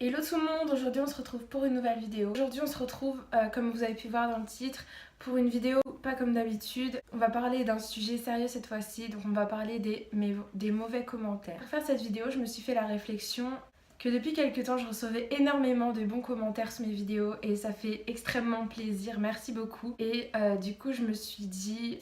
Hello tout le monde, aujourd'hui on se retrouve pour une nouvelle vidéo. Aujourd'hui on se retrouve, comme vous avez pu voir dans le titre, pour une vidéo pas comme d'habitude. On va parler d'un sujet sérieux cette fois-ci, donc on va parler des mauvais commentaires. Pour faire cette vidéo, je me suis fait la réflexion que depuis quelques temps je recevais énormément de bons commentaires sur mes vidéos et ça fait extrêmement plaisir, merci beaucoup. Et du coup je me suis dit...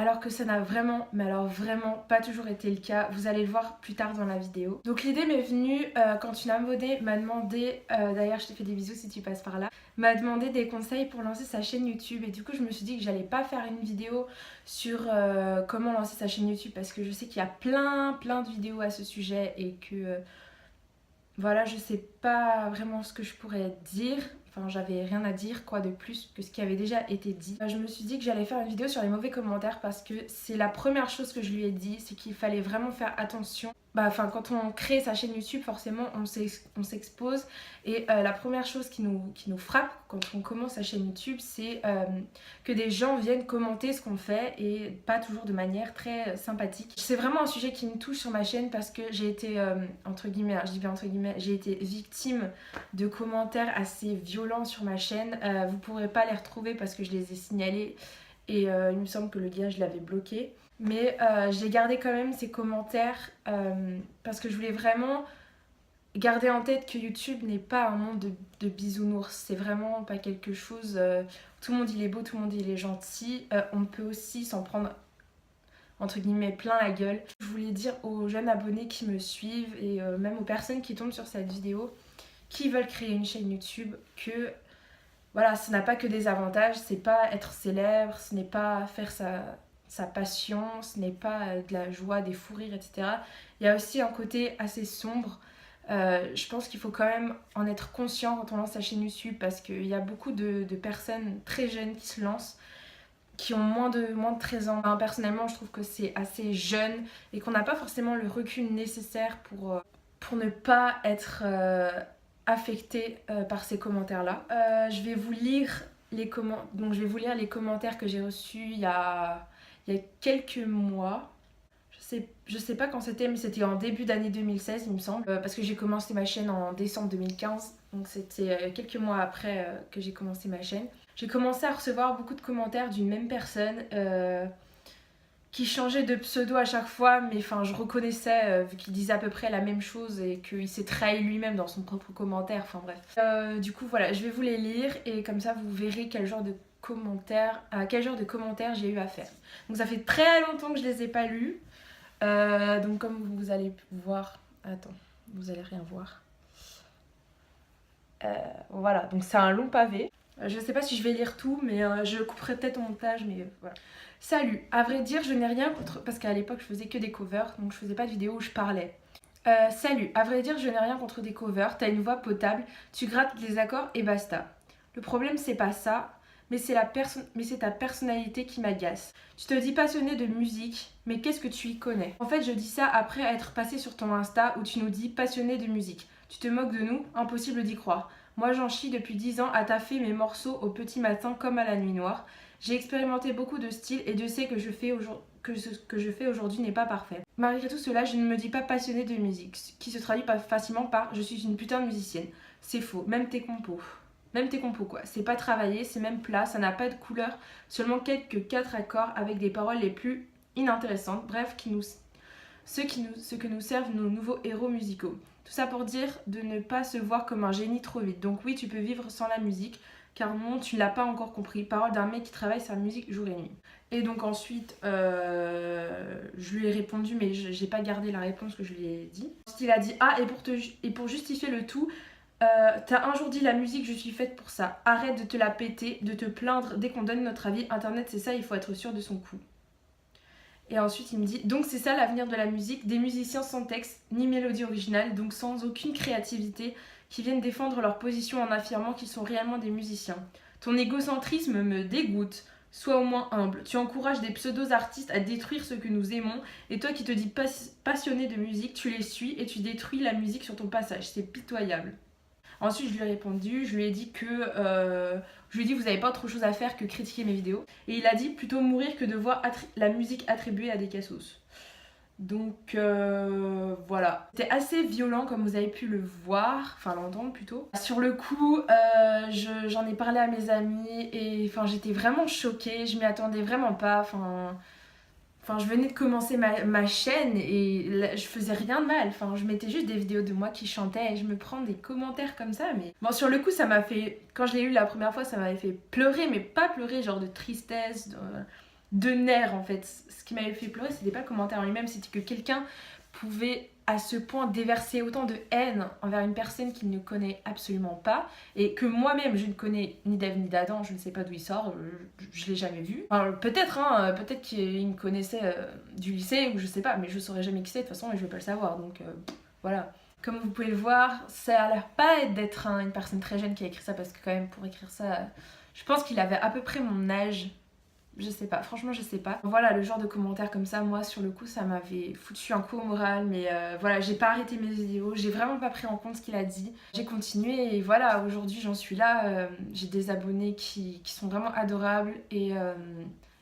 Alors que ça n'a vraiment, mais alors vraiment pas toujours été le cas. Vous allez le voir plus tard dans la vidéo. Donc l'idée m'est venue quand une abonnée m'a demandé, d'ailleurs je te fais des bisous si tu passes par là, m'a demandé des conseils pour lancer sa chaîne YouTube. Et du coup je me suis dit que j'allais pas faire une vidéo sur comment lancer sa chaîne YouTube parce que je sais qu'il y a plein de vidéos à ce sujet et que voilà, je sais pas vraiment ce que je pourrais dire. Enfin, j'avais rien à dire quoi de plus que ce qui avait déjà été dit. Je me suis dit que j'allais faire une vidéo sur les mauvais commentaires parce que c'est la première chose que je lui ai dit, c'est qu'il fallait vraiment faire attention. Quand on crée sa chaîne YouTube, forcément, on s'expose. Et la première chose qui nous frappe quand on commence sa chaîne YouTube, c'est que des gens viennent commenter ce qu'on fait et pas toujours de manière très sympathique. C'est vraiment un sujet qui me touche sur ma chaîne parce que j'ai été, entre guillemets, je dis bien entre guillemets, j'ai été victime de commentaires assez violents sur ma chaîne. Vous pourrez pas les retrouver parce que je les ai signalés et il me semble que le gars je l'avais bloqué. Mais j'ai gardé quand même ces commentaires parce que je voulais vraiment garder en tête que YouTube n'est pas un monde de bisounours. C'est vraiment pas quelque chose... tout le monde il est beau, tout le monde il est gentil. On peut aussi s'en prendre entre guillemets plein la gueule. Je voulais dire aux jeunes abonnés qui me suivent et même aux personnes qui tombent sur cette vidéo qui veulent créer une chaîne YouTube que voilà, ça n'a pas que des avantages, c'est pas être célèbre, ce n'est pas faire sa passion, ce n'est pas de la joie, des fous rires, etc. Il y a aussi un côté assez sombre. Je pense qu'il faut quand même en être conscient quand on lance sa chaîne YouTube parce qu'il y a beaucoup de personnes très jeunes qui se lancent, qui ont moins de 13 ans. Personnellement, je trouve que c'est assez jeune et qu'on n'a pas forcément le recul nécessaire pour ne pas être affecté par ces commentaires-là. Je vais vous lire les commentaires que j'ai reçus il y a quelques mois. Je sais pas quand c'était, mais c'était en début d'année 2016, il me semble, parce que j'ai commencé ma chaîne en décembre 2015, donc c'était quelques mois après que j'ai commencé ma chaîne. J'ai commencé à recevoir beaucoup de commentaires d'une même personne qui changeait de pseudo à chaque fois, mais enfin je reconnaissais vu qu'il disait à peu près la même chose et qu'il s'est trahi lui-même dans son propre commentaire, enfin bref. Du coup voilà, je vais vous les lire et comme ça vous verrez quel genre de commentaires j'ai eu à faire. Donc ça fait très longtemps que je les ai pas lus. Donc comme vous allez voir, attends, vous allez rien voir. Voilà, donc c'est un long pavé. Je sais pas si je vais lire tout, mais je couperai peut-être au montage, mais voilà. Salut, à vrai dire, je n'ai rien contre... Parce qu'à l'époque, je faisais que des covers, donc je faisais pas de vidéos où je parlais. Salut, à vrai dire, je n'ai rien contre des covers, t'as une voix potable, tu grattes les accords et basta. Le problème, c'est pas ça, mais c'est ta personnalité qui m'agace. Tu te dis passionné de musique, mais qu'est-ce que tu y connais? En fait, je dis ça après être passé sur ton Insta où tu nous dis passionné de musique. Tu te moques de nous, impossible d'y croire. Moi, j'en chie depuis 10 ans à taffer mes morceaux au petit matin comme à la nuit noire. J'ai expérimenté beaucoup de styles et Dieu sait que ce que je fais aujourd'hui n'est pas parfait. Malgré tout cela, je ne me dis pas passionnée de musique, ce qui se traduit pas facilement par je suis une putain de musicienne. C'est faux, même tes compos quoi. C'est pas travaillé, c'est même plat, ça n'a pas de couleur, seulement quelques 4 accords avec des paroles les plus inintéressantes. Bref, ce que nous servent nos nouveaux héros musicaux. Tout ça pour dire de ne pas se voir comme un génie trop vite. Donc oui, tu peux vivre sans la musique, car non, tu ne l'as pas encore compris. Parole d'un mec qui travaille sa musique jour et nuit. Et donc ensuite, je lui ai répondu, mais j'ai pas gardé la réponse que je lui ai dit. Il a dit « Ah, et pour justifier le tout, t'as un jour dit la musique, je suis faite pour ça. Arrête de te la péter, de te plaindre dès qu'on donne notre avis. Internet, c'est ça, il faut être sûr de son coup. » Et ensuite, il me dit « Donc c'est ça l'avenir de la musique, des musiciens sans texte, ni mélodie originale, donc sans aucune créativité, qui viennent défendre leur position en affirmant qu'ils sont réellement des musiciens. Ton égocentrisme me dégoûte. Sois au moins humble. Tu encourages des pseudo-artistes à détruire ce que nous aimons, et toi qui te dis passionné de musique, tu les suis et tu détruis la musique sur ton passage. C'est pitoyable. » Ensuite, je lui ai répondu, je lui ai dit vous n'avez pas autre chose à faire que critiquer mes vidéos. Et il a dit plutôt mourir que de voir la musique attribuée à des cassos. Donc voilà. C'était assez violent comme vous avez pu le voir, enfin l'entendre plutôt. Sur le coup, j'en ai parlé à mes amis et enfin j'étais vraiment choquée, je m'y attendais vraiment pas. Enfin, je venais de commencer ma chaîne et là, je faisais rien de mal. Enfin, je mettais juste des vidéos de moi qui chantais et je me prends des commentaires comme ça. Mais bon, sur le coup, ça m'a fait. Quand je l'ai eu la première fois, ça m'avait fait pleurer, mais pas pleurer genre de tristesse, de nerfs en fait. Ce qui m'avait fait pleurer, c'était pas le commentaire en lui-même, c'était que quelqu'un pouvait à ce point déverser autant de haine envers une personne qu'il ne connaît absolument pas et que moi-même je ne connais ni d'Ève ni d'Adam, je ne sais pas d'où il sort, je l'ai jamais vu. Enfin, peut-être peut-être qu'il me connaissait du lycée ou je sais pas, mais je saurais jamais qui c'est de toute façon et je vais pas le savoir, donc voilà. Comme vous pouvez le voir, ça a l'air pas d'être une personne très jeune qui a écrit ça, parce que quand même pour écrire ça, je pense qu'il avait à peu près mon âge. Je sais pas, franchement je sais pas. Voilà, le genre de commentaires comme ça, moi sur le coup ça m'avait foutu un coup au moral, mais voilà, j'ai pas arrêté mes vidéos, j'ai vraiment pas pris en compte ce qu'il a dit. J'ai continué et voilà, aujourd'hui j'en suis là, j'ai des abonnés qui sont vraiment adorables et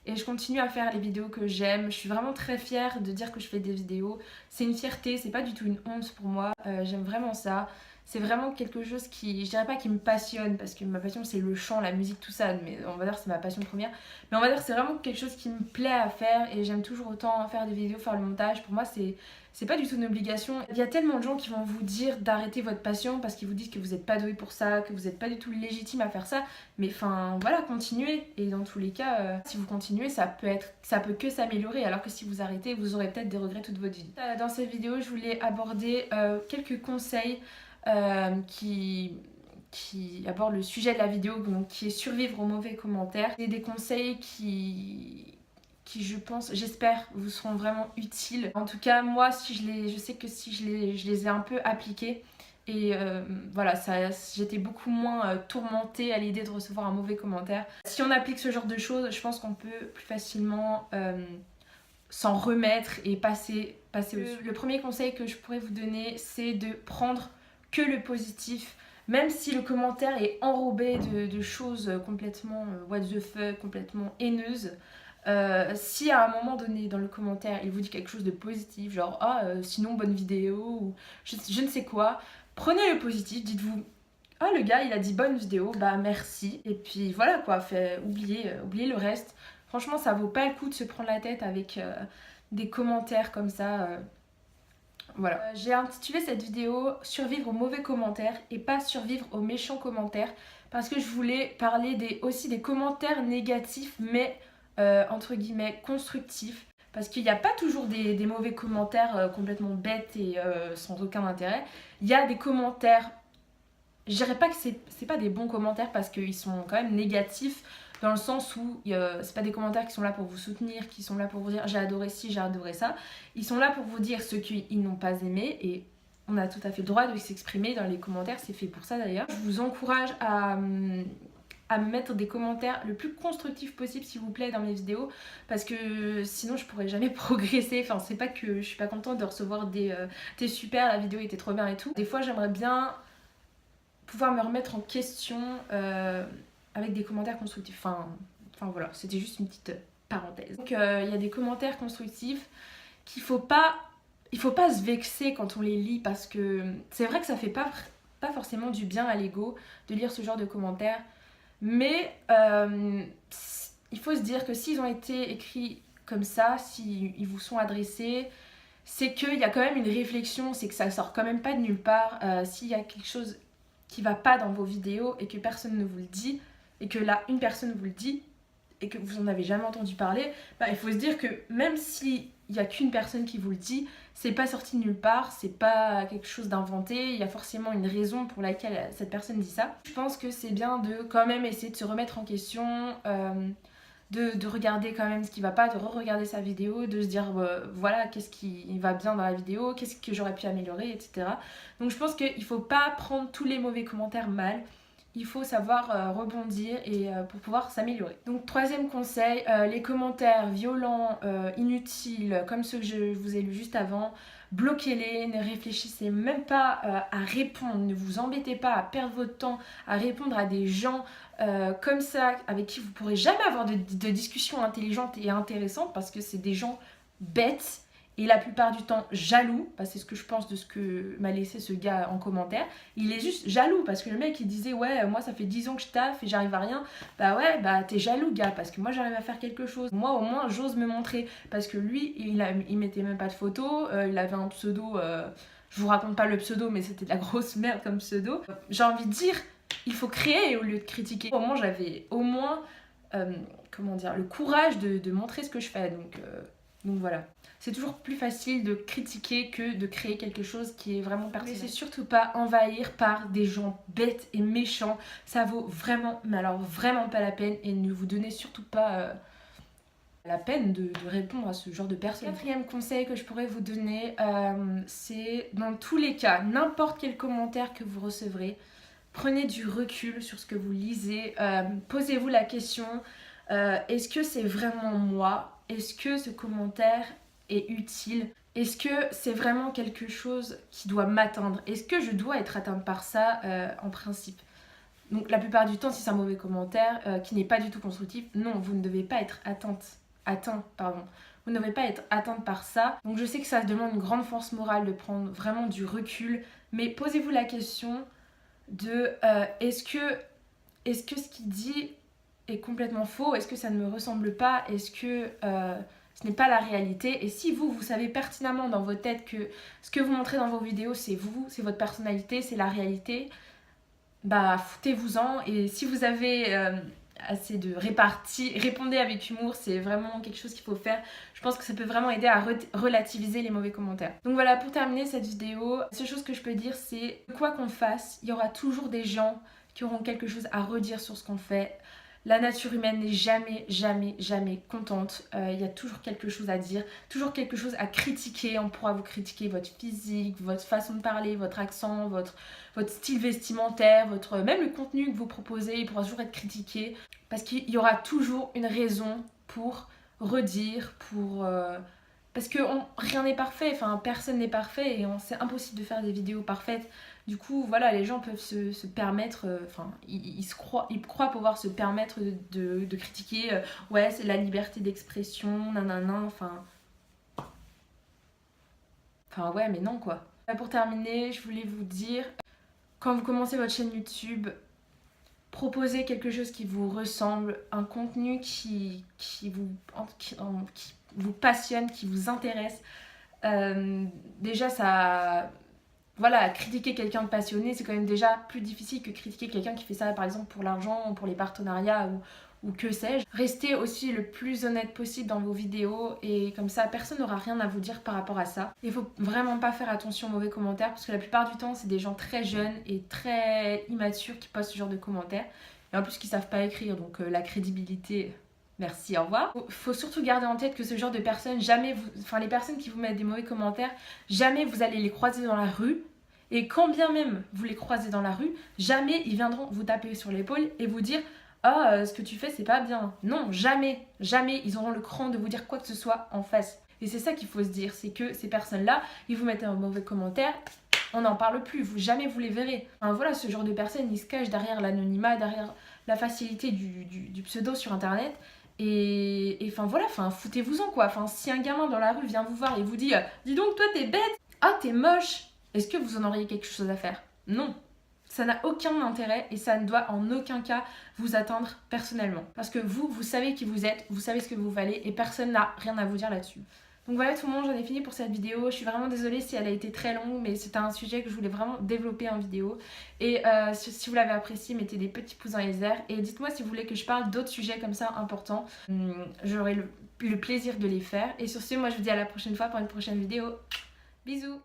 je continue à faire les vidéos que j'aime. Je suis vraiment très fière de dire que je fais des vidéos. C'est une fierté, c'est pas du tout une honte pour moi, j'aime vraiment ça. C'est vraiment quelque chose qui, je dirais pas qui me passionne, parce que ma passion c'est le chant, la musique, tout ça, mais on va dire que c'est ma passion première. Mais on va dire que c'est vraiment quelque chose qui me plaît à faire et j'aime toujours autant faire des vidéos, faire le montage. Pour moi, c'est pas du tout une obligation. Il y a tellement de gens qui vont vous dire d'arrêter votre passion parce qu'ils vous disent que vous n'êtes pas doué pour ça, que vous n'êtes pas du tout légitime à faire ça. Mais enfin, voilà, continuez. Et dans tous les cas, si vous continuez, ça peut que s'améliorer. Alors que si vous arrêtez, vous aurez peut-être des regrets toute votre vie. Dans cette vidéo, je voulais aborder quelques conseils qui aborde le sujet de la vidéo, donc qui est survivre aux mauvais commentaires. C'est des conseils qui je pense, j'espère, vous seront vraiment utiles. En tout cas, moi, je sais que si je les ai un peu appliqués, et voilà, j'étais beaucoup moins tourmentée à l'idée de recevoir un mauvais commentaire. Si on applique ce genre de choses, je pense qu'on peut plus facilement s'en remettre et passer au-dessus. Le premier conseil que je pourrais vous donner, c'est de prendre que le positif. Même si le commentaire est enrobé de choses complètement what the fuck, complètement haineuses, si à un moment donné dans le commentaire il vous dit quelque chose de positif, genre sinon bonne vidéo ou je ne sais quoi, prenez le positif, dites-vous le gars il a dit bonne vidéo, bah merci, et puis voilà quoi, oubliez le reste. Franchement ça vaut pas le coup de se prendre la tête avec des commentaires comme ça. Voilà. J'ai intitulé cette vidéo survivre aux mauvais commentaires et pas survivre aux méchants commentaires, parce que je voulais parler aussi des commentaires négatifs mais entre guillemets constructifs, parce qu'il n'y a pas toujours des mauvais commentaires complètement bêtes et sans aucun intérêt. Il y a des commentaires, je dirais pas que c'est pas des bons commentaires parce qu'ils sont quand même négatifs, dans le sens où c'est pas des commentaires qui sont là pour vous soutenir, qui sont là pour vous dire j'ai adoré ci, j'ai adoré ça. Ils sont là pour vous dire ce qu'ils n'ont pas aimé, et on a tout à fait le droit de s'exprimer dans les commentaires, c'est fait pour ça d'ailleurs. Je vous encourage à me mettre des commentaires le plus constructifs possible s'il vous plaît dans mes vidéos, parce que sinon je pourrais jamais progresser. Enfin c'est pas que je suis pas contente de recevoir des t'es super, la vidéo était trop bien et tout. Des fois j'aimerais bien pouvoir me remettre en question avec des commentaires constructifs. Enfin voilà, c'était juste une petite parenthèse. Donc il y a des commentaires constructifs qu'il faut pas se vexer quand on les lit, parce que c'est vrai que ça fait pas forcément du bien à l'ego de lire ce genre de commentaires, mais il faut se dire que s'ils ont été écrits comme ça, s'ils vous sont adressés, c'est qu'il y a quand même une réflexion, c'est que ça sort quand même pas de nulle part. S'il y a quelque chose qui va pas dans vos vidéos et que personne ne vous le dit, et que là une personne vous le dit et que vous en avez jamais entendu parler, il faut se dire que même s'il y a qu'une personne qui vous le dit, c'est pas sorti de nulle part, c'est pas quelque chose d'inventé, il y a forcément une raison pour laquelle cette personne dit ça. Je pense que c'est bien de quand même essayer de se remettre en question, de regarder quand même ce qui va pas, de re-regarder sa vidéo, de se dire voilà qu'est-ce qui va bien dans la vidéo, qu'est-ce que j'aurais pu améliorer, etc. Donc je pense qu'il faut pas prendre tous les mauvais commentaires mal, il faut savoir rebondir et pour pouvoir s'améliorer. Donc troisième conseil, les commentaires violents, inutiles, comme ceux que je vous ai lus juste avant, bloquez-les, ne réfléchissez même pas à répondre, ne vous embêtez pas à perdre votre temps à répondre à des gens comme ça, avec qui vous pourrez jamais avoir de discussions intelligentes et intéressantes, parce que c'est des gens bêtes et la plupart du temps jaloux, parce que c'est ce que je pense de ce que m'a laissé ce gars en commentaire. Il est juste jaloux parce que le mec il disait ouais moi ça fait 10 ans que je taffe et j'arrive à rien. Bah ouais bah t'es jaloux gars parce que moi j'arrive à faire quelque chose. Moi au moins j'ose me montrer parce que lui il mettait même pas de photos, il avait un pseudo, je vous raconte pas le pseudo mais c'était de la grosse merde comme pseudo. J'ai envie de dire il faut créer au lieu de critiquer. Au moins j'avais comment dire, le courage de montrer ce que je fais donc voilà. C'est toujours plus facile de critiquer que de créer quelque chose qui est vraiment personnel. C'est surtout pas envahir par des gens bêtes et méchants. Ça vaut vraiment, mais alors vraiment pas la peine. Et ne vous donnez surtout pas la peine de répondre à ce genre de personnes. Quatrième conseil que je pourrais vous donner, c'est dans tous les cas, n'importe quel commentaire que vous recevrez, prenez du recul sur ce que vous lisez. Posez-vous la question, est-ce que c'est vraiment moi? Est-ce que ce commentaire est utile? Est-ce que c'est vraiment quelque chose qui doit m'atteindre? Est-ce que je dois être atteinte par ça en principe? Donc la plupart du temps, si c'est un mauvais commentaire qui n'est pas du tout constructif, non, vous ne devez pas être atteint. Vous ne devez pas être atteinte par ça. Donc je sais que ça demande une grande force morale de prendre vraiment du recul, mais posez-vous la question de est-ce que ce qu'il dit est complètement faux? Est-ce que ça ne me ressemble pas? Est-ce que ce n'est pas la réalité? Et si vous savez pertinemment dans votre tête que ce que vous montrez dans vos vidéos, c'est vous, c'est votre personnalité, c'est la réalité, bah foutez-vous-en. Et si vous avez assez de répartie, répondez avec humour, c'est vraiment quelque chose qu'il faut faire. Je pense que ça peut vraiment aider à relativiser les mauvais commentaires. Donc voilà, pour terminer cette vidéo, la seule chose que je peux dire, c'est quoi qu'on fasse, il y aura toujours des gens qui auront quelque chose à redire sur ce qu'on fait. La nature humaine n'est jamais contente. Il y a toujours quelque chose à dire, toujours quelque chose à critiquer. On pourra vous critiquer votre physique, votre façon de parler, votre accent, votre style vestimentaire, même le contenu que vous proposez, il pourra toujours être critiqué. Parce qu'il y aura toujours une raison pour redire, parce que rien n'est parfait, enfin personne n'est parfait et c'est impossible de faire des vidéos parfaites. Du coup, voilà, les gens peuvent se permettre, ils croient pouvoir se permettre de critiquer, ouais, c'est la liberté d'expression, nanana, enfin ouais, mais non quoi. Pour terminer, je voulais vous dire, quand vous commencez votre chaîne YouTube, proposez quelque chose qui vous ressemble, un contenu qui vous passionne, qui vous intéresse. Déjà, ça... Voilà, critiquer quelqu'un de passionné, c'est quand même déjà plus difficile que critiquer quelqu'un qui fait ça, par exemple, pour l'argent, ou pour les partenariats, ou que sais-je. Restez aussi le plus honnête possible dans vos vidéos, et comme ça, personne n'aura rien à vous dire par rapport à ça. Il faut vraiment pas faire attention aux mauvais commentaires, parce que la plupart du temps, c'est des gens très jeunes et très immatures qui postent ce genre de commentaires. Et en plus, qui savent pas écrire, donc la crédibilité... Merci, au revoir. Faut surtout garder en tête que ce genre de personnes, les personnes qui vous mettent des mauvais commentaires, jamais vous allez les croiser dans la rue. Et quand bien même vous les croisez dans la rue, jamais ils viendront vous taper sur l'épaule et vous dire « Ah, ce que tu fais, c'est pas bien. » Non, jamais ils auront le cran de vous dire quoi que ce soit en face. Et c'est ça qu'il faut se dire, c'est que ces personnes-là, ils vous mettent un mauvais commentaire, on n'en parle plus, jamais vous les verrez. Enfin, voilà, ce genre de personnes, ils se cachent derrière l'anonymat, derrière la facilité du pseudo sur internet. Et enfin voilà, foutez-vous-en quoi. Si un gamin dans la rue vient vous voir et vous dit « Dis donc, toi t'es bête, ah t'es moche », est-ce que vous en auriez quelque chose à faire? Non. Ça n'a aucun intérêt et ça ne doit en aucun cas vous atteindre personnellement. Parce que vous savez qui vous êtes, vous savez ce que vous valez et personne n'a rien à vous dire là-dessus. Donc voilà tout le monde, j'en ai fini pour cette vidéo. Je suis vraiment désolée si elle a été très longue, mais c'était un sujet que je voulais vraiment développer en vidéo. Et si vous l'avez apprécié, mettez des petits pouces dans les airs. Et dites-moi si vous voulez que je parle d'autres sujets comme ça importants. J'aurai le plaisir de les faire. Et sur ce, moi je vous dis à la prochaine fois pour une prochaine vidéo. Bisous!